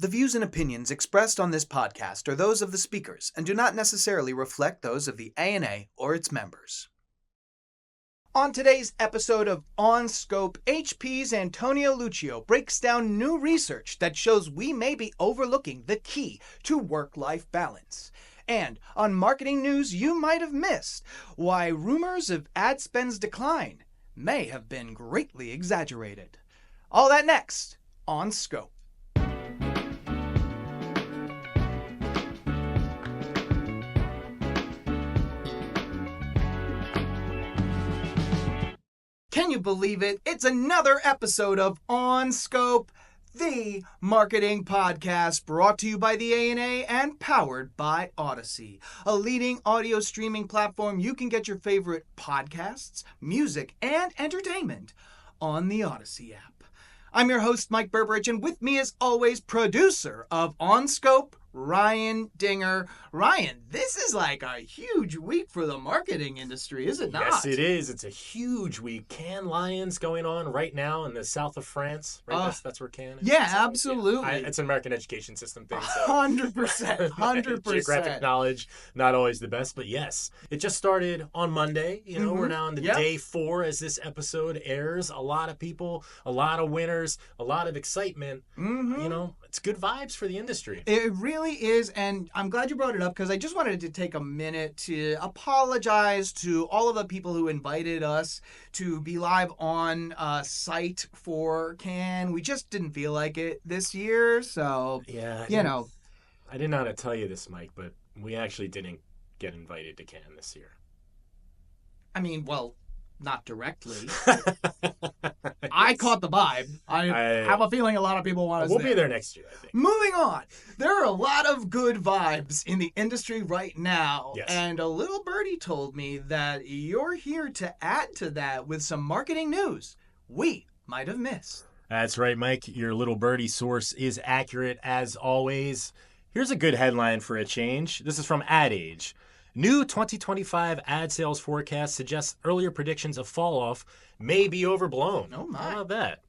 The views and opinions expressed on this podcast are those of the speakers and do not necessarily reflect those of the ANA or its members. On today's episode of On Scope, HP's Antonio Lucio breaks down new research that shows we may be overlooking the key to work-life balance. And on marketing news you might have missed, why rumors of ad spend's decline may have been greatly exaggerated. All that next on Scope. Can you believe it? It's another episode of On Scope, the marketing podcast brought to you by the ANA and powered by Odyssey, a leading audio streaming platform. You can get your favorite podcasts, music, and entertainment on the Odyssey app. I'm your host, Mike Berberich, and with me as always, producer of On Scope, Ryan Dinger. Ryan, this is like a huge week for the marketing industry, is it not? Yes, it is. It's a huge week. Cannes Lions going on right now in the south of France. Right? That's where Cannes is. Yeah, absolutely. Yeah. It's an American education system thing. So 100%. 100%. Geographic knowledge, not always the best, but yes. It just started on Monday. We're now on the day 4 as this episode airs. A lot of people, a lot of winners, a lot of excitement. It's good vibes for the industry. It really is, and I'm glad you brought it up because I just wanted to take a minute to apologize to all of the people who invited us to be live on site for Cannes. We just didn't feel like it this year, so, yeah, I didn't know how to tell you this, Mike, but we actually didn't get invited to Cannes this year. I mean, well, not directly. I caught the vibe. I have a feeling a lot of people want us We'll be there next year, I think. Moving on. There are a lot of good vibes in the industry right now. Yes. And a little birdie told me that you're here to add to that with some marketing news we might have missed. That's right, Mike. Your little birdie source is accurate as always. Here's a good headline for a change. This is from Ad Age. New 2025 ad sales forecast suggests earlier predictions of fall-off may be overblown. Oh my. How about that?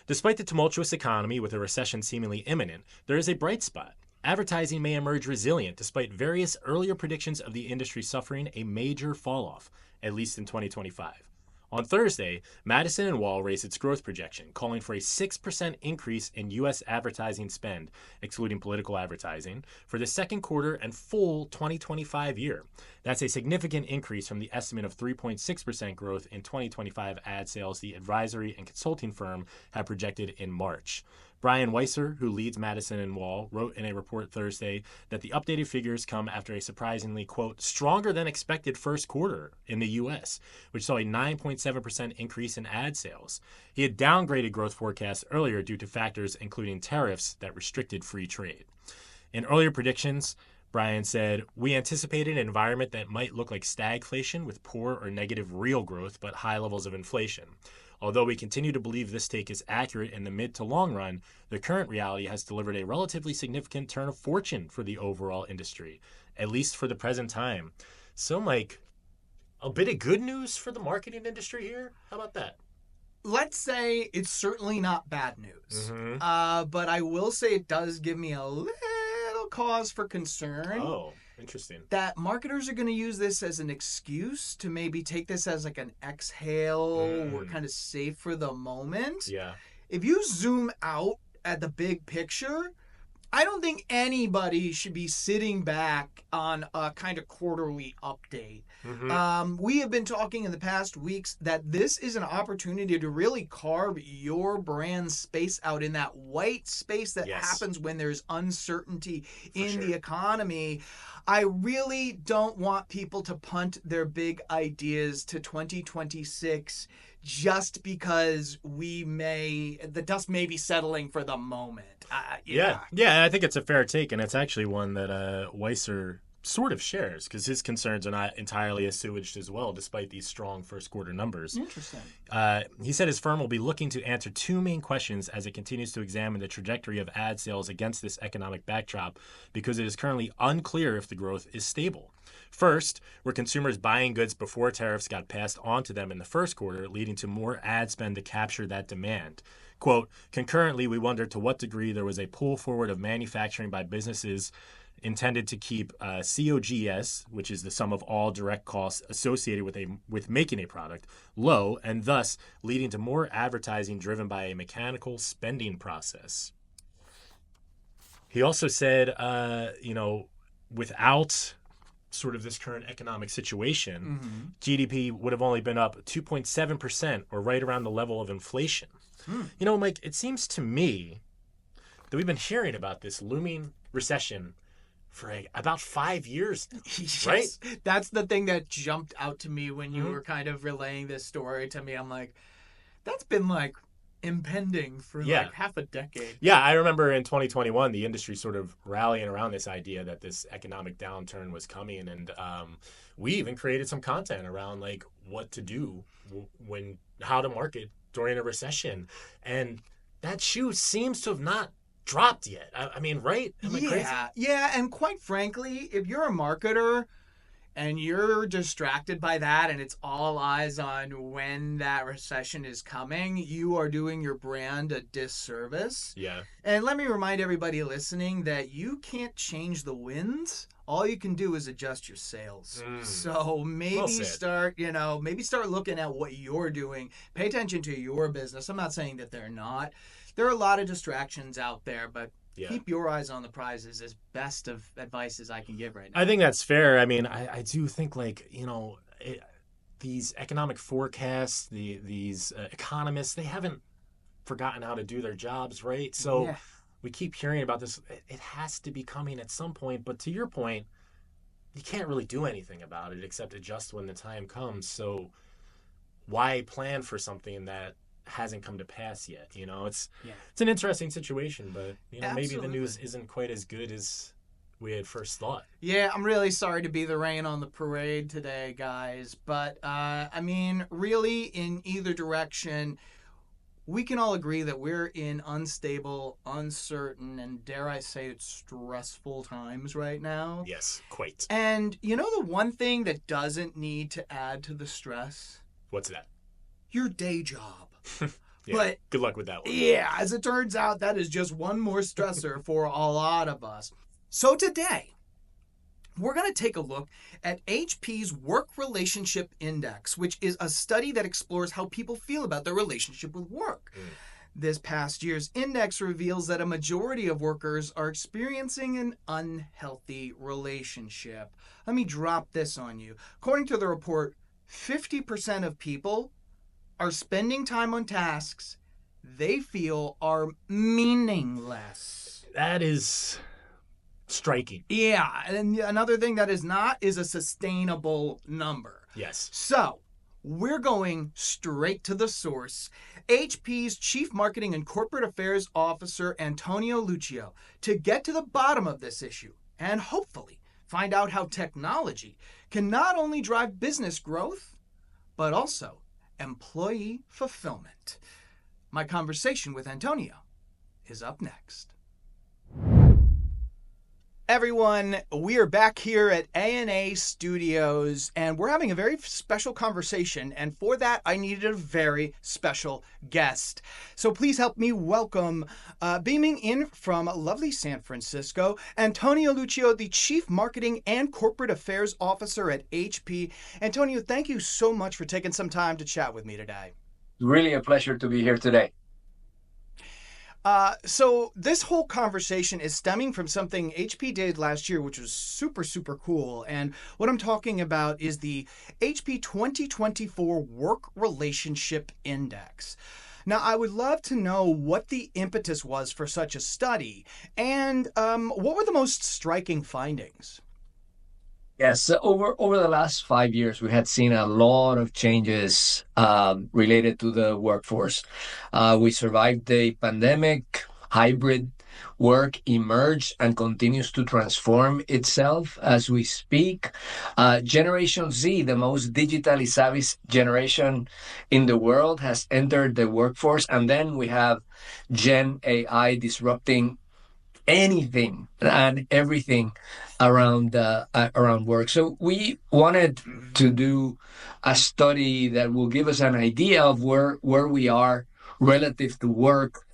Despite the tumultuous economy with a recession seemingly imminent, there is a bright spot. Advertising may emerge resilient despite various earlier predictions of the industry suffering a major fall-off, at least in 2025. On Thursday, Madison & Wall raised its growth projection, calling for a 6% increase in U.S. advertising spend, excluding political advertising, for the second quarter and full 2025 year. That's a significant increase from the estimate of 3.6% growth in 2025 ad sales the advisory and consulting firm had projected in March. Brian Weiser, who leads Madison & Wall, wrote in a report Thursday that the updated figures come after a surprisingly, quote, stronger than expected first quarter in the U.S., which saw a 9.7% increase in ad sales. He had downgraded growth forecasts earlier due to factors including tariffs that restricted free trade. In earlier predictions, Brian said, we anticipated an environment that might look like stagflation with poor or negative real growth but high levels of inflation. Although we continue to believe this take is accurate in the mid to long run, the current reality has delivered a relatively significant turn of fortune for the overall industry, at least for the present time. So, Mike, a bit of good news for the marketing industry here? How about that? Let's say it's certainly not bad news. But I will say it does give me a little cause for concern. Oh, interesting. That marketers are going to use this as an excuse to maybe take this as like an exhale. We're kind of safe for the moment. Yeah. If you zoom out at the big picture, I don't think anybody should be sitting back on a kind of quarterly update. We have been talking in the past weeks that this is an opportunity to really carve your brand space out in that white space that happens when there's uncertainty in the economy. I really don't want people to punt their big ideas to 2026 just because the dust may be settling for the moment. Yeah, I think it's a fair take, and it's actually one that Weiser sort of shares because his concerns are not entirely assuaged as well, despite these strong first quarter numbers. Interesting. He said his firm will be looking to answer two main questions as it continues to examine the trajectory of ad sales against this economic backdrop, because it is currently unclear if the growth is stable. First, were consumers buying goods before tariffs got passed on to them in the first quarter, leading to more ad spend to capture that demand? Quote, concurrently, we wonder to what degree there was a pull forward of manufacturing by businesses intended to keep COGS, which is the sum of all direct costs associated with making a product, low, and thus leading to more advertising driven by a mechanical spending process. He also said, without sort of this current economic situation, GDP would have only been up 2.7%, or right around the level of inflation. Mike, it seems to me that we've been hearing about this looming recession for about 5 years now, Yes. right? That's the thing that jumped out to me when you were kind of relaying this story to me. I'm like, that's been like impending for like half a decade. Yeah, I remember in 2021, the industry sort of rallying around this idea that this economic downturn was coming. And we even created some content around like what to do how to market during a recession. And that shoe seems to have not dropped yet. I mean, right? Am I crazy? Yeah, and quite frankly, if you're a marketer and you're distracted by that and it's all eyes on when that recession is coming, you are doing your brand a disservice. Yeah. And let me remind everybody listening that you can't change the winds. All you can do is adjust your sails. So maybe start looking at what you're doing. Pay attention to your business. I'm not saying that they're not. There are a lot of distractions out there, but keep your eyes on the prize is as best of advice as I can give right now. I think that's fair. I mean, I do think these economic forecasts, these economists, they haven't forgotten how to do their jobs, right? So we keep hearing about this. It has to be coming at some point. But to your point, you can't really do anything about it except adjust when the time comes. So why plan for something that hasn't come to pass yet? It's an interesting situation, but maybe the news isn't quite as good as we had first thought. Yeah, I'm really sorry to be the rain on the parade today, guys, but I mean, really, in either direction, we can all agree that we're in unstable, uncertain, and dare I say it, stressful times right now. Yes, quite. And the one thing that doesn't need to add to the stress? What's that? Your day job. But good luck with that one. Yeah, as it turns out, that is just one more stressor for a lot of us. So today, we're going to take a look at HP's Work Relationship Index, which is a study that explores how people feel about their relationship with work. This past year's index reveals that a majority of workers are experiencing an unhealthy relationship. Let me drop this on you. According to the report, 50% of people are spending time on tasks they feel are meaningless. That is striking. Yeah, and another thing that is not is a sustainable number. Yes. So, we're going straight to the source. HP's Chief Marketing and Corporate Affairs Officer, Antonio Lucio, to get to the bottom of this issue and hopefully find out how technology can not only drive business growth, but also employee fulfillment. My conversation with Antonio is up next. Everyone, we are back here at A&A Studios, and we're having a very special conversation, and for that, I needed a very special guest. So please help me welcome, beaming in from lovely San Francisco, Antonio Lucio, the Chief Marketing and Corporate Affairs Officer at HP. Antonio, thank you so much for taking some time to chat with me today. Really a pleasure to be here today. So this whole conversation is stemming from something HP did last year, which was super, super cool. And what I'm talking about is the HP 2024 Work Relationship Index. Now, I would love to know what the impetus was for such a study and what were the most striking findings? Yes, over the last 5 years, we had seen a lot of changes related to the workforce. We survived the pandemic, hybrid, work emerged and continues to transform itself as we speak. Generation Z, the most digitally savvy generation in the world, has entered the workforce. And then we have Gen AI disrupting anything and everything around work. So we wanted to do a study that will give us an idea of where we are relative to work,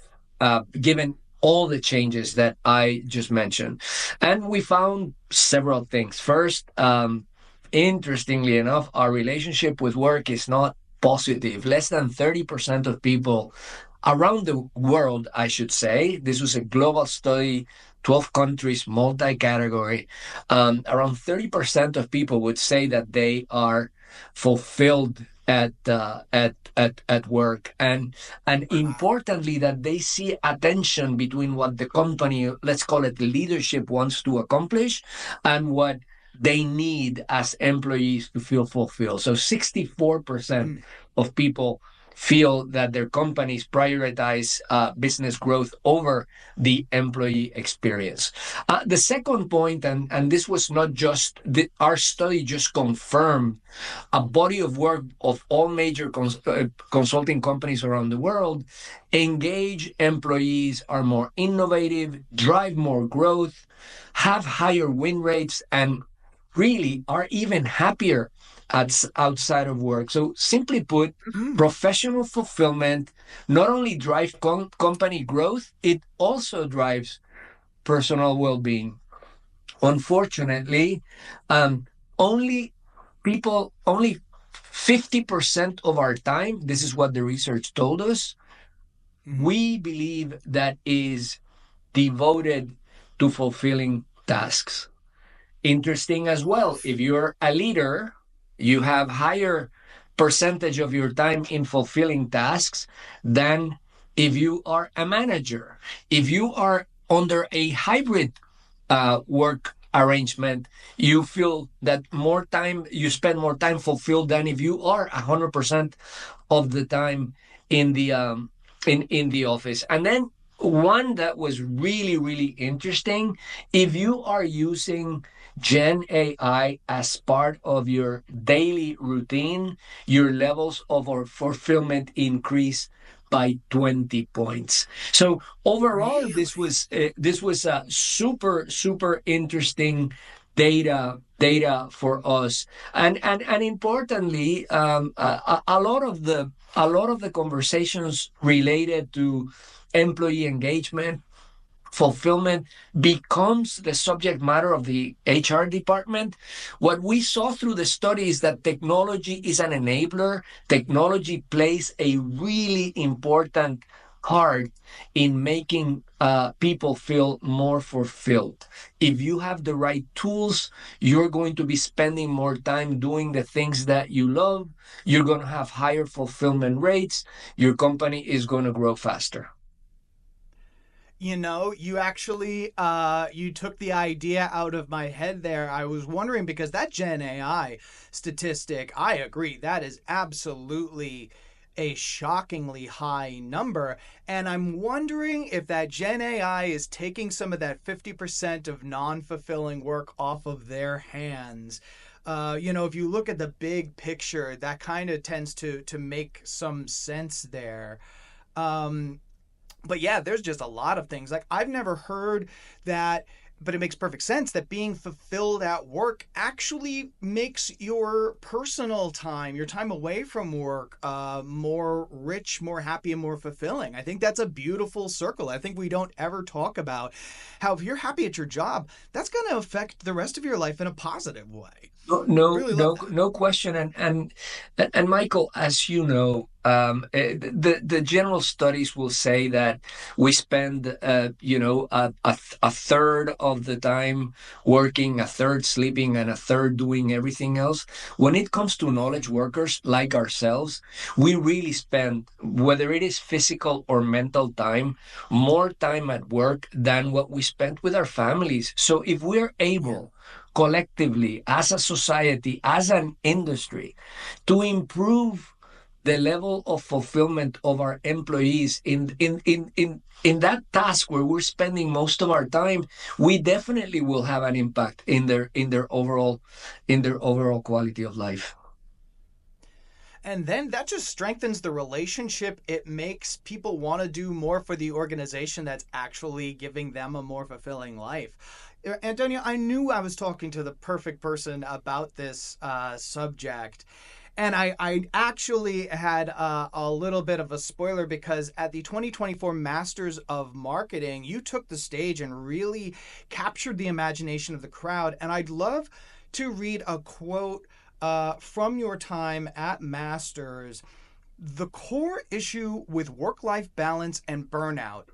given all the changes that I just mentioned. And we found several things. First, interestingly enough, our relationship with work is not positive. Less than 30% of people around the world, I should say, this was a global study, 12 countries, multi-category, around 30% of people would say that they are fulfilled at work, and importantly, that they see a tension between what the company, let's call it leadership, wants to accomplish and what they need as employees to feel fulfilled. So 64% of people feel that their companies prioritize business growth over the employee experience. The second point, and this was not just our study just confirmed a body of work of all major consulting companies around the world. Engaged employees are more innovative, drive more growth, have higher win rates, and really are even happier outside of work. So simply put, professional fulfillment not only drives company growth, it also drives personal well-being. Unfortunately, only 50% of our time, this is what the research told us, we believe that is devoted to fulfilling tasks. Interesting as well, if you're a leader, you have higher percentage of your time in fulfilling tasks than if you are a manager. If you are under a hybrid work arrangement, you feel that you spend more time fulfilled than if you are 100% of the time in the office. And then one that was really, really interesting, if you are using Gen AI as part of your daily routine, your levels of fulfillment increase by 20 points. So overall, Really? this was a super interesting data for us, and importantly, a lot of the conversations related to employee engagement, fulfillment becomes the subject matter of the HR department. What we saw through the study is that technology is an enabler. Technology plays a really important part in making people feel more fulfilled. If you have the right tools, you're going to be spending more time doing the things that you love. You're going to have higher fulfillment rates. Your company is going to grow faster. You actually you took the idea out of my head there. I was wondering because that Gen AI statistic, I agree, that is absolutely a shockingly high number. And I'm wondering if that Gen AI is taking some of that 50% of non-fulfilling work off of their hands. If you look at the big picture, that kind of tends to make some sense there. But yeah, there's just a lot of things. Like, I've never heard that, but it makes perfect sense that being fulfilled at work actually makes your personal time, your time away from work, more rich, more happy, and more fulfilling. I think that's a beautiful circle. I think we don't ever talk about how if you're happy at your job, that's going to affect the rest of your life in a positive way. Really love that. No question. And Michael, as you know, the general studies will say that we spend, a third of the time working, a third sleeping, and a third doing everything else. When it comes to knowledge workers like ourselves, we really spend, whether it is physical or mental time, more time at work than what we spend with our families. So if we're able collectively, as a society, as an industry, to improve the level of fulfillment of our employees in that task where we're spending most of our time, we definitely will have an impact in their overall quality of life. And then that just strengthens the relationship. It makes people want to do more for the organization that's actually giving them a more fulfilling life. Antonio, I knew I was talking to the perfect person about this subject. And I actually had a little bit of a spoiler because at the 2024 Masters of Marketing, you took the stage and really captured the imagination of the crowd. And I'd love to read a quote from your time at Masters. The core issue with work-life balance and burnout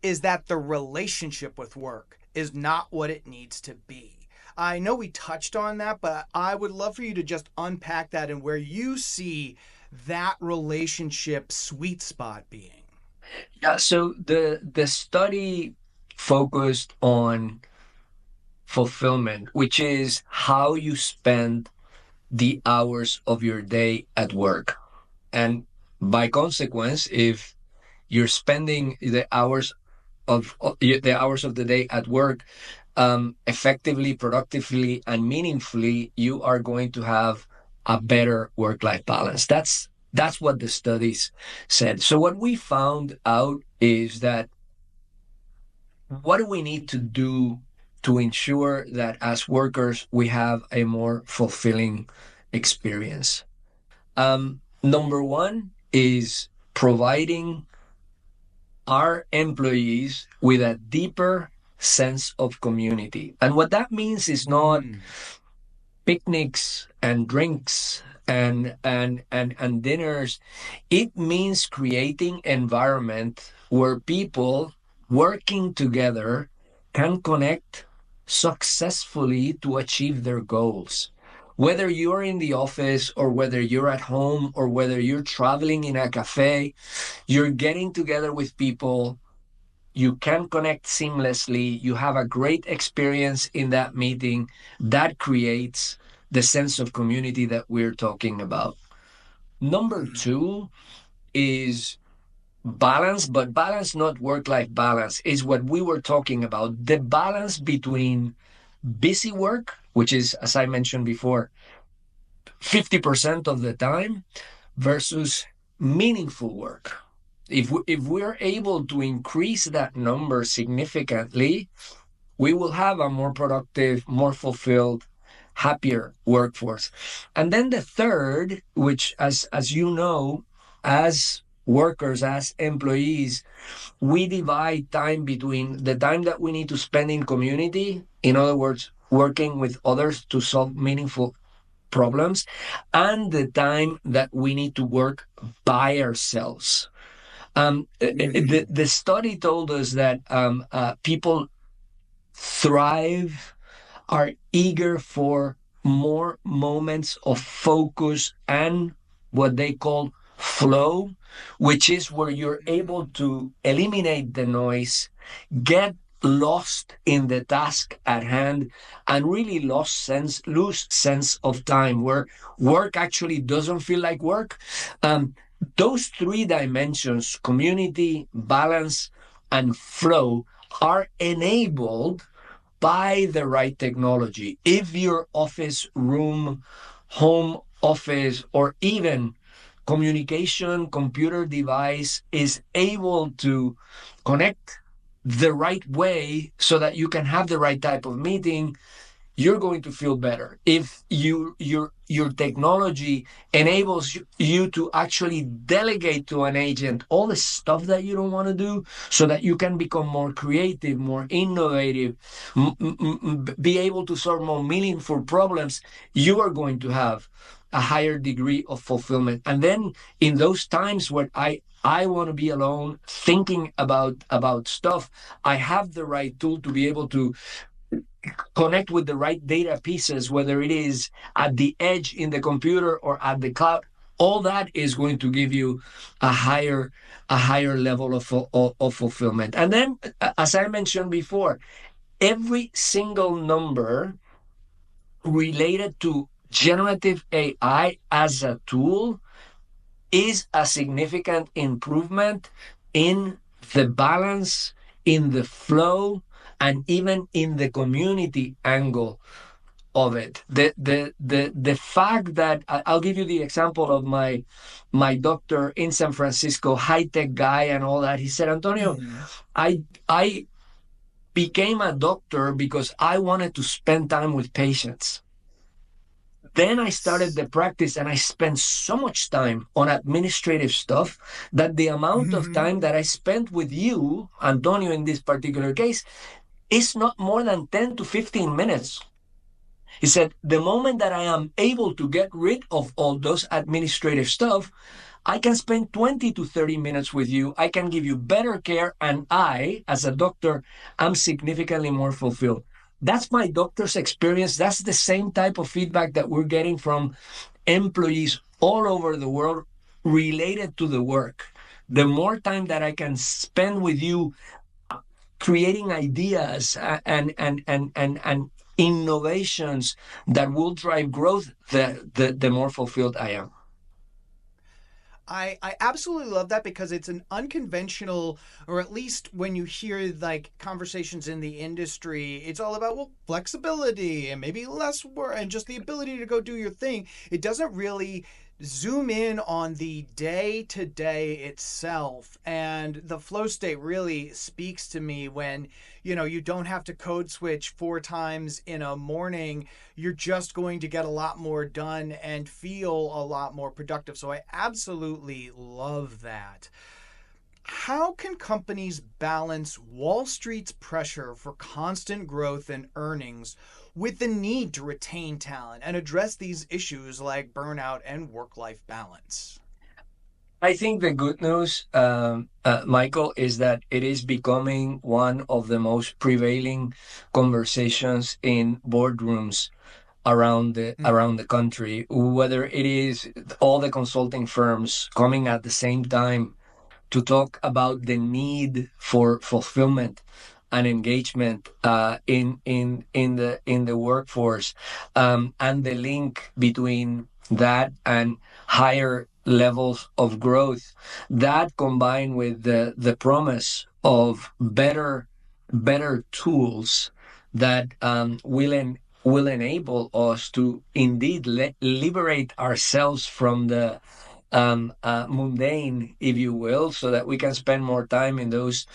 is that the relationship with work is not what it needs to be. I know we touched on that, but I would love for you to just unpack that and where you see that relationship sweet spot being. Yeah, so the study focused on fulfillment, which is how you spend the hours of your day at work. And by consequence, if you're spending the hours of the day at work effectively, productively, and meaningfully, you are going to have a better work-life balance. That's what the studies said. So what we found out is that what do we need to do to ensure that as workers we have a more fulfilling experience? Number one is providing our employees with a deeper sense of community. And what that means is not picnics and drinks and dinners. It means creating environment where people working together can connect successfully to achieve their goals. Whether you're in the office or whether you're at home or whether you're traveling in a cafe, you're getting together with people, you can connect seamlessly, you have a great experience in that meeting. That creates the sense of community that we're talking about. Number two is balance, but balance, not work-life balance, is what we were talking about. The balance between busy work, which is, as I mentioned before, 50% of the time, versus meaningful work. If we're able to increase that number significantly, we will have a more productive, more fulfilled, happier workforce. And then the third, which as you know, as workers, as employees, we divide time between the time that we need to spend in community, in other words, working with others to solve meaningful problems, and the time that we need to work by ourselves. The study told us that people thrive, are eager for more moments of focus and what they call flow, which is where you're able to eliminate the noise, get lost in the task at hand, and really lose sense of time, where work actually doesn't feel like work. Those three dimensions, community, balance, and flow, are enabled by the right technology. If your office room, home office, or even communication computer device is able to connect the right way so that you can have the right type of meeting, you're going to feel better. If your technology enables you to actually delegate to an agent all the stuff that you don't want to do so that you can become more creative, more innovative, be able to solve more meaningful problems, you are going to have a higher degree of fulfillment. And then in those times where I want to be alone thinking about stuff, I have the right tool to be able to connect with the right data pieces, whether it is at the edge in the computer or at the cloud. All that is going to give you a higher level of fulfillment. And then, as I mentioned before, every single number related to generative AI as a tool is a significant improvement in the balance, in the flow, and even in the community angle of it. The fact that I'll give you the example of my doctor in San Francisco, high tech guy and all that. He said, Antonio, I became a doctor because I wanted to spend time with patients. Then I started the practice and I spent so much time on administrative stuff that the amount of time that I spent with you, Antonio, in this particular case, is not more than 10 to 15 minutes. He said, the moment that I am able to get rid of all those administrative stuff, I can spend 20 to 30 minutes with you. I can give you better care. And I, as a doctor, am significantly more fulfilled. That's my doctor's experience. That's the same type of feedback that we're getting from employees all over the world related to the work. The more time that I can spend with you creating ideas and innovations that will drive growth, the more fulfilled I am. I absolutely love that because it's an unconventional, or at least when you hear like conversations in the industry, it's all about, well, flexibility and maybe less work and just the ability to go do your thing. It doesn't really zoom in on the day to day itself. And the flow state really speaks to me when, you don't have to code switch 4 times in a morning. You're just going to get a lot more done and feel a lot more productive. So I absolutely love that. How can companies balance Wall Street's pressure for constant growth and earnings with the need to retain talent and address these issues like burnout and work-life balance? I think the good news, Michael, is that it is becoming one of the most prevailing conversations in boardrooms around the country. Whether it is all the consulting firms coming at the same time to talk about the need for fulfillment and engagement in the workforce, and the link between that and higher levels of growth, that combined with the promise of better tools that will enable us to indeed liberate ourselves from the mundane, if you will, so that we can spend more time in those,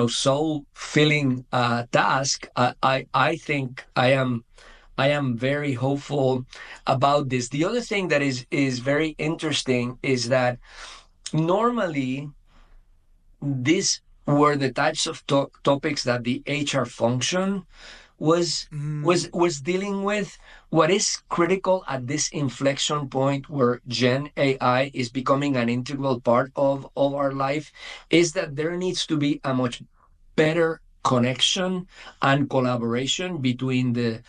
soul-filling tasks. I think I am very hopeful about this. The other thing that is very interesting is that normally these were the types of topics that the HR function was dealing with. What is critical at this inflection point where Gen AI is becoming an integral part of our life is that there needs to be a much better connection and collaboration between the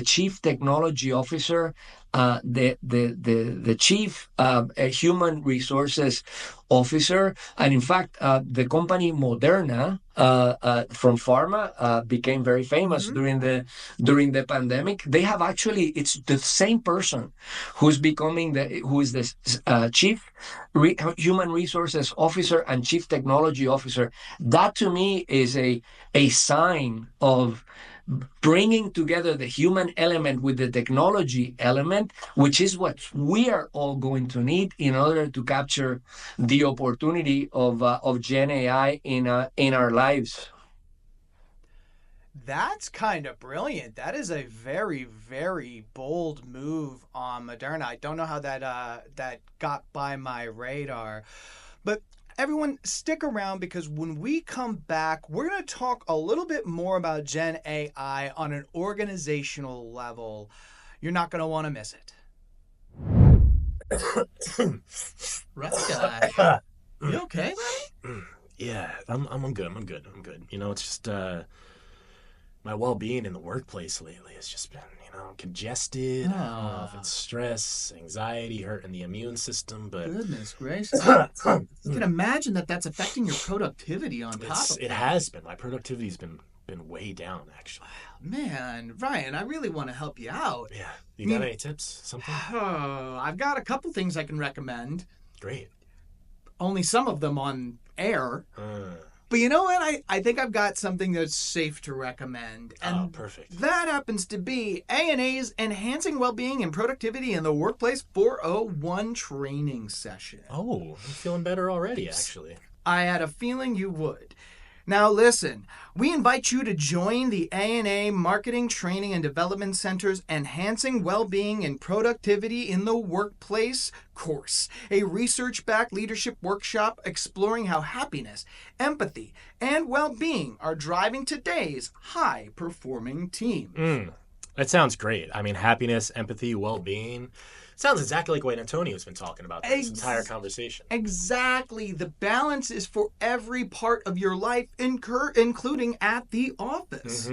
chief technology officer, the chief human resources officer, and in fact, the company Moderna from pharma became very famous during the pandemic. They have actually, it's the same person who is the chief human resources officer and chief technology officer. That to me is a sign of bringing together the human element with the technology element, which is what we are all going to need in order to capture the opportunity of Gen AI in our lives. That's kind of brilliant. That is a very, very bold move on Moderna. I don't know how that got by my radar, but everyone, stick around because when we come back, we're going to talk a little bit more about Gen AI on an organizational level. You're not going to want to miss it. Rough guy. You okay, buddy? Yeah, I'm good. I'm good. It's just my well-being in the workplace lately has just been, congested. I don't know if it's stress, anxiety, hurting the immune system, but goodness gracious. You can imagine that's affecting your productivity on top of it. It has been. My productivity's been way down, actually. Man, Ryan, I really want to help you out. Yeah. You got any tips? Something? I've got a couple things I can recommend. Great. Only some of them on air. Uh, But you know what? I think I've got something that's safe to recommend. And perfect. that happens to be ANA's Enhancing Wellbeing and Productivity in the Workplace 401 training session. Oh, I'm feeling better already, actually. I had a feeling you would. Now listen, we invite you to join the ANA Marketing Training and Development Center's Enhancing Wellbeing and Productivity in the Workplace course, a research-backed leadership workshop exploring how happiness, empathy, and well-being are driving today's high-performing teams. That sounds great. I mean, happiness, empathy, well-being. Sounds exactly like what Antonio's been talking about this entire conversation. Exactly. The balance is for every part of your life, including at the office.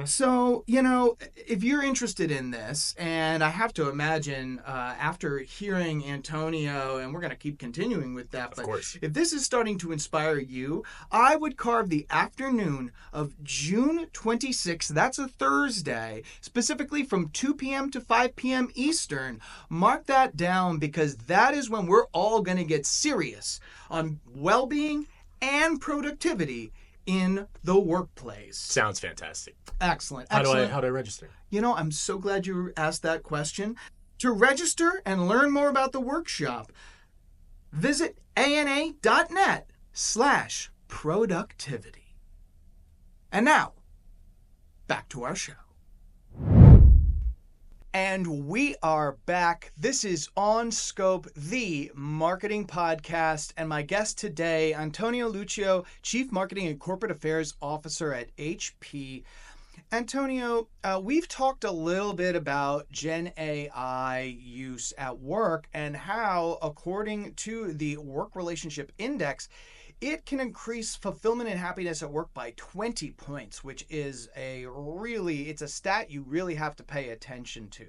So, if you're interested in this, and I have to imagine after hearing Antonio, and we're going to keep continuing with that, Of course. if this is starting to inspire you, I would carve the afternoon of June 26th, that's a Thursday, specifically from 2 p.m. to 5 p.m. Eastern. Mark that down because that is when we're all going to get serious on well-being and productivity in the workplace. Sounds fantastic. Excellent. How do Excellent. I register? I'm so glad you asked that question. To register and learn more about the workshop, visit ana.net/productivity. And now, back to our show. And we are back. This is On Scope, the marketing podcast. And my guest today, Antonio Lucio, Chief Marketing and Corporate Affairs Officer at HP. Antonio, we've talked a little bit about Gen AI use at work and how, according to the Work Relationship Index, it can increase fulfillment and happiness at work by 20 points, which is it's a stat you really have to pay attention to.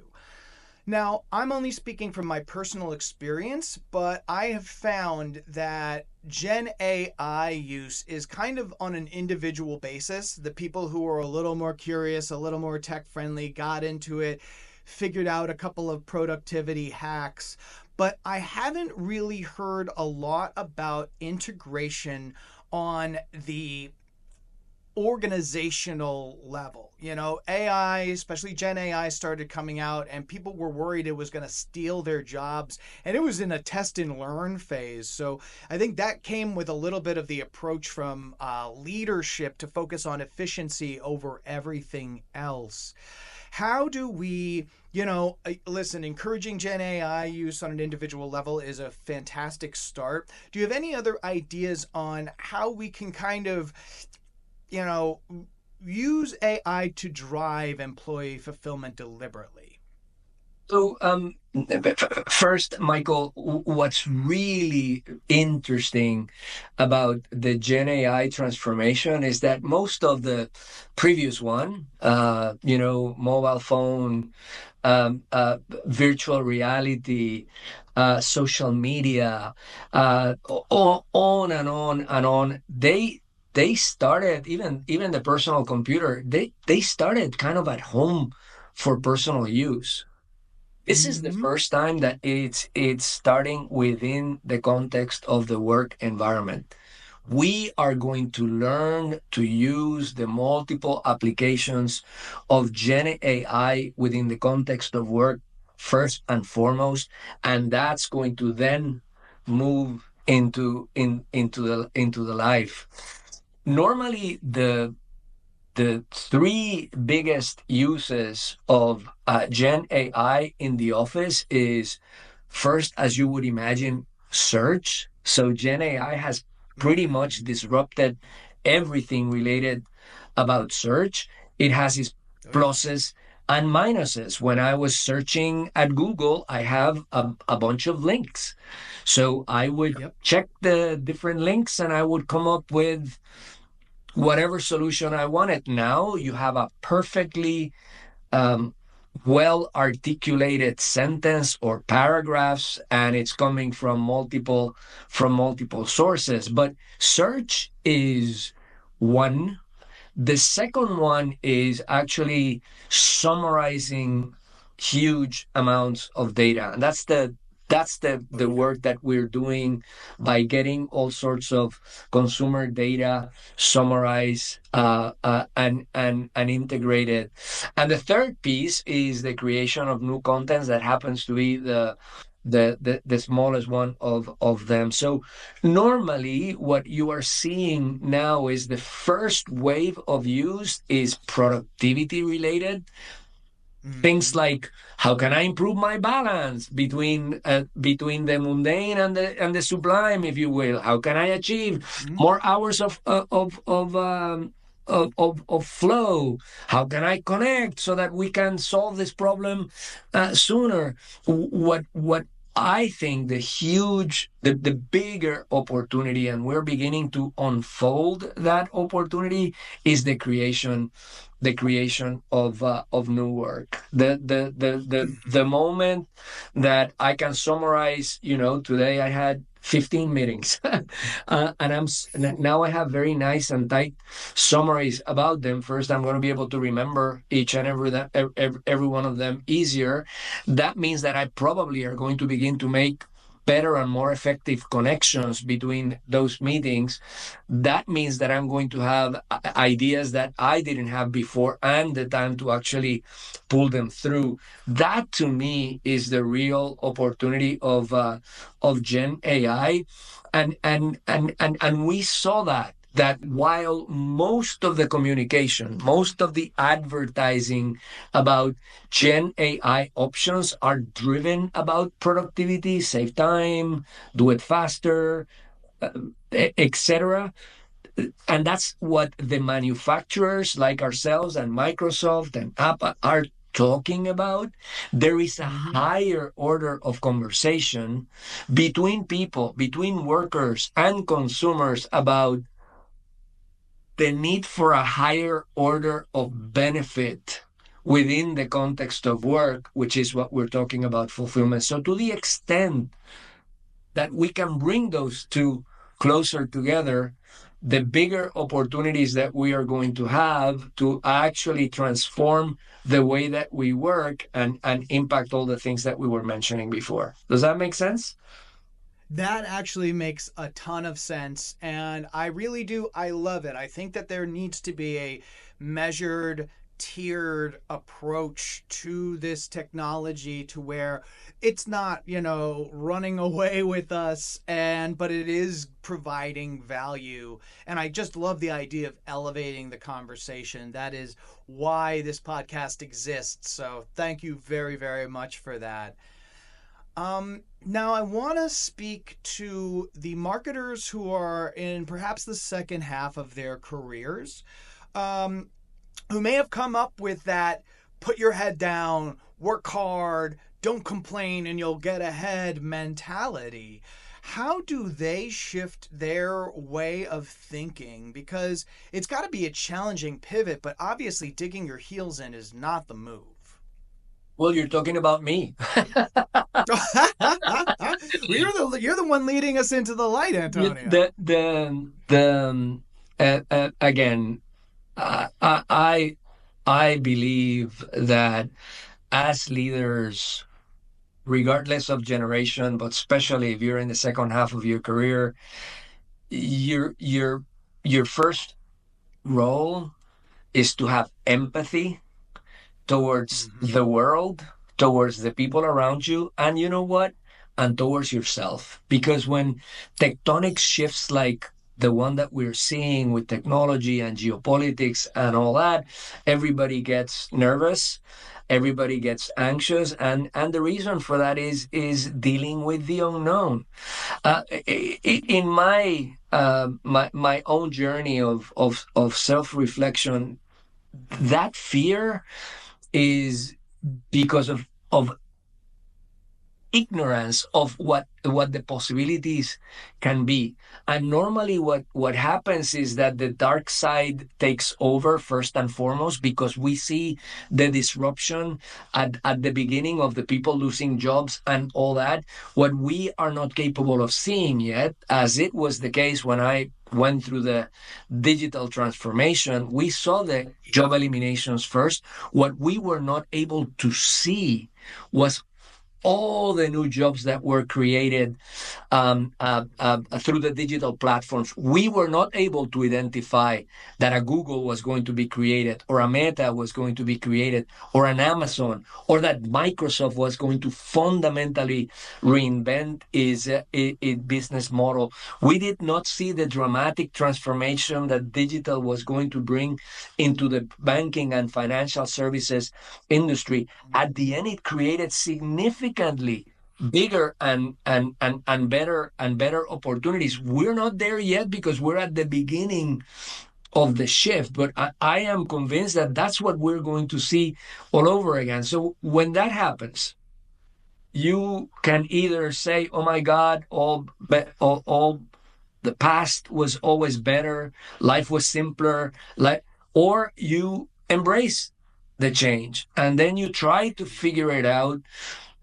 Now, I'm only speaking from my personal experience, but I have found that Gen AI use is kind of on an individual basis. The people who are a little more curious, a little more tech friendly, got into it, figured out a couple of productivity hacks. But I haven't really heard a lot about integration on the organizational level. AI, especially Gen AI, started coming out and people were worried it was going to steal their jobs, and it was in a test and learn phase. So I think that came with a little bit of the approach from leadership to focus on efficiency over everything else. How do we, listen, encouraging Gen AI use on an individual level is a fantastic start. Do you have any other ideas on how we can kind of, use AI to drive employee fulfillment deliberately? So, first, Michael, what's really interesting about the Gen AI transformation is that most of the previous one, mobile phone, virtual reality, social media, on and on and on, they started, even the personal computer, they started kind of at home for personal use. This is the first time that it's starting within the context of the work environment. We are going to learn to use the multiple applications of Gen AI within the context of work first and foremost, and that's going to then move into the life. Normally, the three biggest uses of Gen AI in the office is first, as you would imagine, search. So Gen AI has pretty much disrupted everything related about search. It has its pluses and minuses. When I was searching at Google, I have a bunch of links. So I would check the different links and I would come up with whatever solution I wanted. Now you have a perfectly well articulated sentence or paragraphs, and it's coming from multiple sources. But search is one. The second one is actually summarizing huge amounts of data, and that's That's the work that we're doing by getting all sorts of consumer data summarized and integrated. And the third piece is the creation of new contents that happens to be the smallest one of them. So normally what you are seeing now is the first wave of use is productivity related. Things like, how can I improve my balance between the mundane and the sublime, if you will? How can I achieve more hours of flow? How can I connect so that we can solve this problem sooner? What I think the bigger opportunity, and we're beginning to unfold that opportunity, is the creation of new work. The moment that I can summarize, today I had 15 meetings, now I have very nice and tight summaries about them. First, I'm going to be able to remember each and every one of them easier. That means that I probably are going to begin to make better and more effective connections between those meetings. That means that I'm going to have ideas that I didn't have before and the time to actually pull them through. That to me is the real opportunity of Gen AI. And we saw that while most of the communication, most of the advertising about Gen AI options are driven about productivity, save time, do it faster, etc. And that's what the manufacturers like ourselves and Microsoft and Apple are talking about. There is a higher order of conversation between people, between workers and consumers about the need for a higher order of benefit within the context of work, which is what we're talking about, fulfillment. So to the extent that we can bring those two closer together, the bigger opportunities that we are going to have to actually transform the way that we work and impact all the things that we were mentioning before. Does that make sense? That actually makes a ton of sense. And I really do. I love it. I think that there needs to be a measured, tiered approach to this technology to where it's not, running away with us but it is providing value. And I just love the idea of elevating the conversation. That is why this podcast exists. So thank you very, very much for that. Now, I want to speak to the marketers who are in perhaps the second half of their careers, who may have come up with that put your head down, work hard, don't complain, and you'll get ahead mentality. How do they shift their way of thinking? Because it's got to be a challenging pivot, but obviously digging your heels in is not the move. Well, you're talking about me. You're the one leading us into the light, Antonio. Again, I believe that as leaders, regardless of generation, but especially if you're in the second half of your career, your first role is to have empathy towards the world, towards the people around you, and you know what? And towards yourself. Because when tectonic shifts like the one that we're seeing with technology and geopolitics and all that, everybody gets nervous, everybody gets anxious, and the reason for that is dealing with the unknown. In my own journey of self-reflection, that fear is because of ignorance of what the possibilities can be. And normally what happens is that the dark side takes over first and foremost, because we see the disruption at the beginning of the people losing jobs and all that. What we are not capable of seeing yet, as it was the case when I went through the digital transformation, we saw the job eliminations first. What we were not able to see was all the new jobs that were created through the digital platforms. We were not able to identify that a Google was going to be created, or a Meta was going to be created, or an Amazon, or that Microsoft was going to fundamentally reinvent its business model. We did not see the dramatic transformation that digital was going to bring into the banking and financial services industry. At the end, it created significantly bigger and better opportunities. We're not there yet because we're at the beginning of the shift, but I am convinced that that's what we're going to see all over again. So when that happens, you can either say, "Oh my God, all the past was always better, life was simpler," or you embrace the change and then you try to figure it out,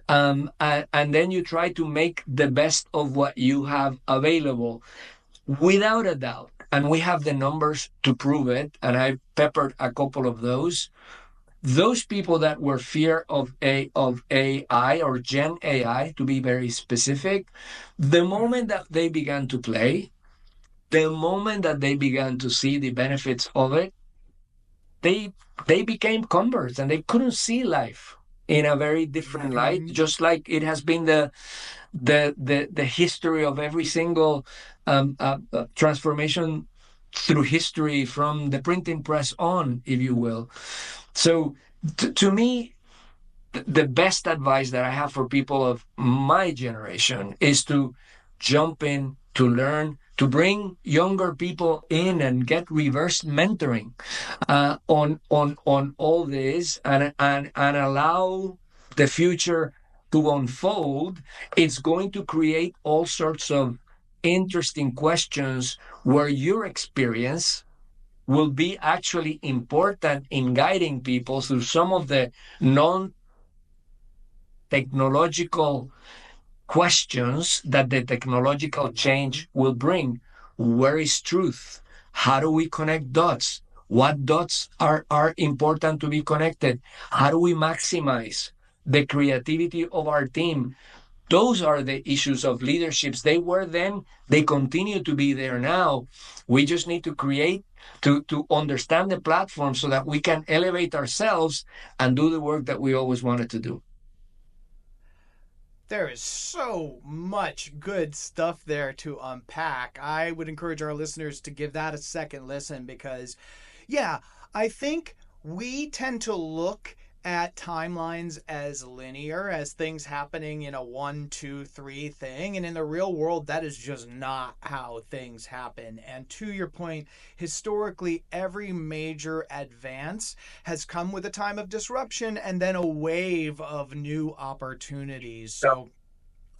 and then you try to make the best of what you have available. Without a doubt, and we have the numbers to prove it, and I peppered a couple of those people that were fear of AI, or Gen AI to be very specific, the moment that they began to play, the moment that they began to see the benefits of it, they they became converts and they couldn't see life in a very different light, just like it has been the history of every single transformation through history, from the printing press on, if you will. So to me, the best advice that I have for people of my generation is to jump in, to learn, to bring younger people in and get reverse mentoring on all this, and allow the future to unfold. It's going to create all sorts of interesting questions where your experience will be actually important in guiding people through some of the non technological questions that the technological change will bring. Where is truth? How do we connect dots? What dots are important to be connected? How do we maximize the creativity of our team? Those are the issues of leaderships. They were then, they continue to be there now. We just need to create, to understand the platform so that we can elevate ourselves and do the work that we always wanted to do. There is so much good stuff there to unpack. I would encourage our listeners to give that a second listen because, yeah, I think we tend to look at timelines as linear, as things happening in a 1, 2, 3 thing. And in the real world, that is just not how things happen. And to your point, historically, every major advance has come with a time of disruption and then a wave of new opportunities. So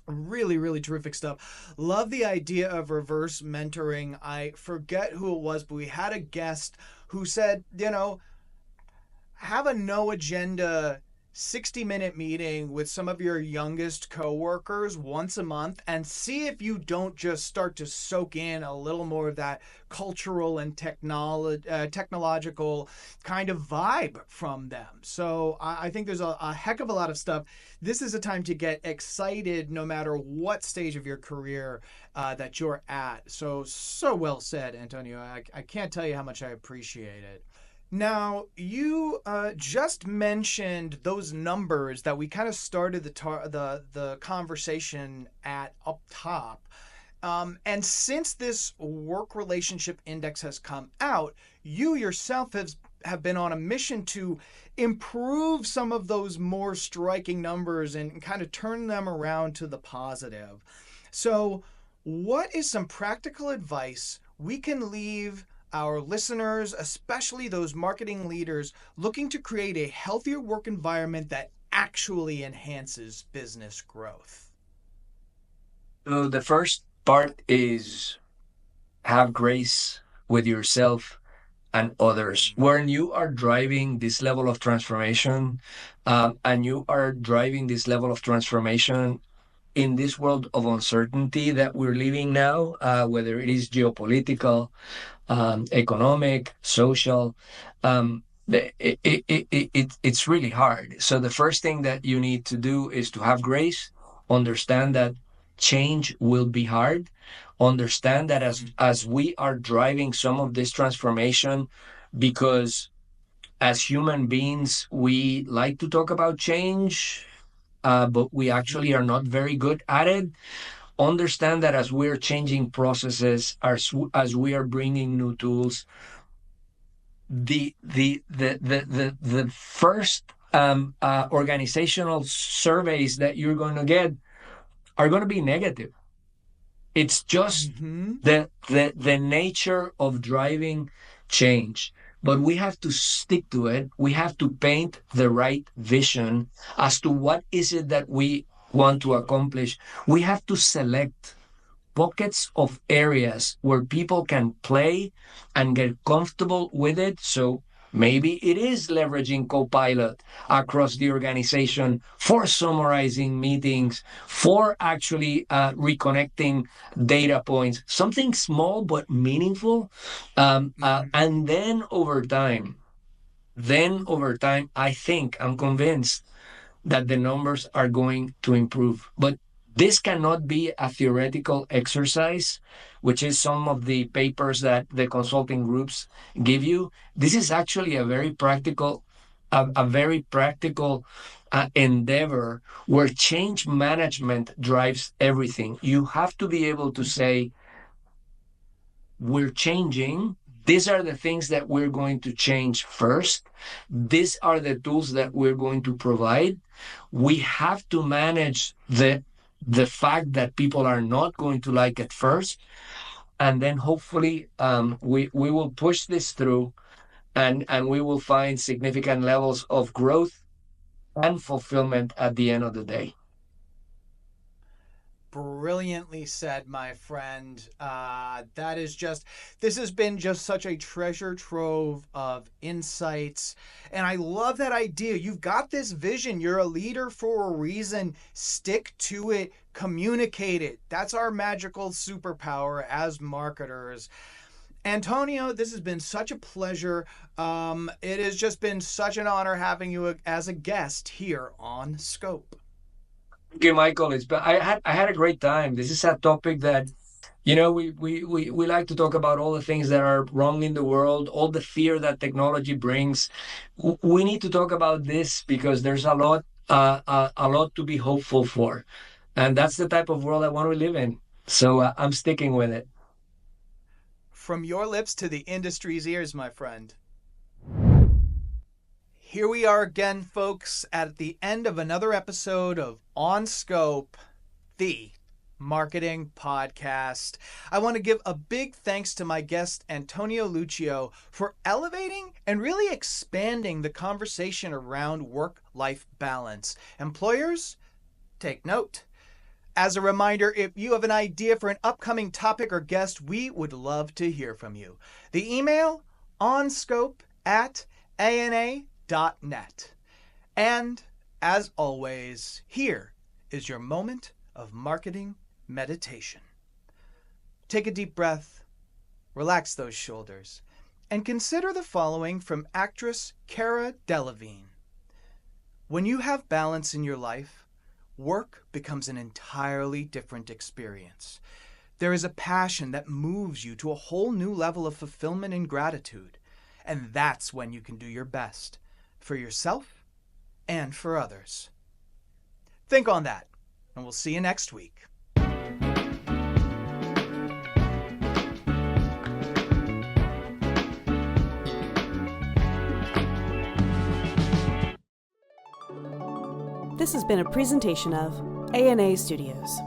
really, really terrific stuff. Love the idea of reverse mentoring. I forget who it was, but we had a guest who said, have a no agenda 60-minute meeting with some of your youngest coworkers once a month and see if you don't just start to soak in a little more of that cultural and technological kind of vibe from them. So I think there's a heck of a lot of stuff. This is a time to get excited no matter what stage of your career that you're at. So well said, Antonio. I can't tell you how much I appreciate it. Now, you just mentioned those numbers that we kind of started the conversation at up top. And since this work relationship index has come out, you yourself have been on a mission to improve some of those more striking numbers and kind of turn them around to the positive. So, what is some practical advice we can leave our listeners, especially those marketing leaders looking to create a healthier work environment that actually enhances business growth? So the first part is have grace with yourself and others. When you are driving this level of transformation, and you are driving this level of transformation in this world of uncertainty that we're living now, whether it is geopolitical, economic, social, it's really hard. So the first thing that you need to do is to have grace, understand that change will be hard, understand that as we are driving some of this transformation, because as human beings we like to talk about change, but we actually are not very good at it. Understand that as we're changing processes, as we are bringing new tools, the first organizational surveys that you're going to get are going to be negative. It's just the nature of driving change. But we have to stick to it. We have to paint the right vision as to what is it that we want to accomplish. We have to select pockets of areas where people can play and get comfortable with it. So maybe it is leveraging Copilot across the organization for summarizing meetings, for actually reconnecting data points, something small but meaningful. And then over time, I'm convinced that the numbers are going to improve. But this cannot be a theoretical exercise, which is some of the papers that the consulting groups give you. This is actually a very practical, endeavor where change management drives everything. You have to be able to say, we're changing. These are the things that we're going to change first. These are the tools that we're going to provide. We have to manage the fact that people are not going to like it first. And then hopefully we will push this through, and we will find significant levels of growth and fulfillment at the end of the day. Brilliantly said, my friend. This has been just such a treasure trove of insights. And I love that idea. You've got this vision. You're a leader for a reason. Stick to it. Communicate it. That's our magical superpower as marketers. Antonio, this has been such a pleasure. It has just been such an honor having you as a guest here on Scope. Thank you, Michael. I had a great time. This is a topic that, we like to talk about all the things that are wrong in the world, all the fear that technology brings. We need to talk about this because there's a lot to be hopeful for, and that's the type of world I want to live in. So I'm sticking with it. From your lips to the industry's ears, my friend. Here we are again, folks, at the end of another episode of On Scope, the marketing podcast. I want to give a big thanks to my guest, Antonio Lucio, for elevating and really expanding the conversation around work-life balance. Employers, take note. As a reminder, if you have an idea for an upcoming topic or guest, we would love to hear from you. The email, onscope@ana.net. And as always, here is your moment of marketing meditation. Take a deep breath, relax those shoulders, and consider the following from actress Cara Delevingne. When you have balance in your life, work becomes an entirely different experience. There is a passion that moves you to a whole new level of fulfillment and gratitude. And that's when you can do your best for yourself and for others. Think on that, and we'll see you next week. This has been a presentation of ANA Studios.